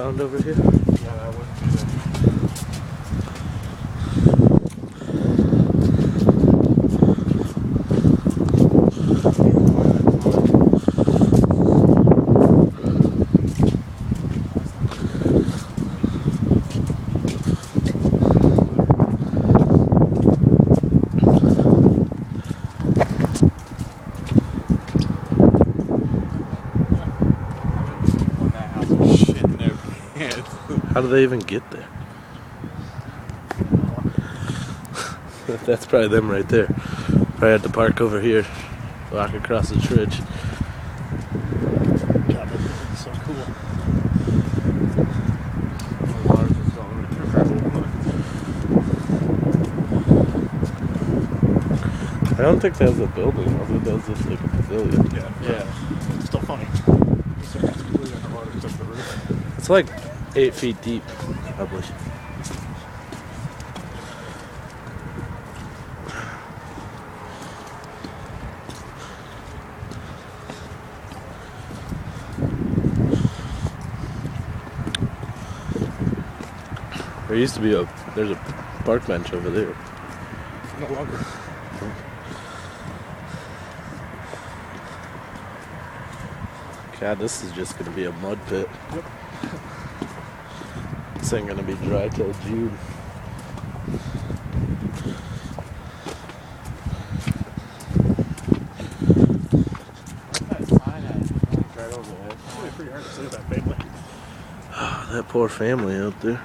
found over here? Yeah, that wouldn't be there. How do they even get there? That's probably them right there. Probably have to park over here, walk across the bridge. God, that is so cool. The water's just going I don't think that's a building. I think that's just like a pavilion. Yeah. It's still funny. It's like 8 feet deep, probably. There used to be there's a park bench over there. No longer. God, this is just gonna be a mud pit. Yep. This ain't gonna be dry till June. Pretty hard to see that family. That poor family out there.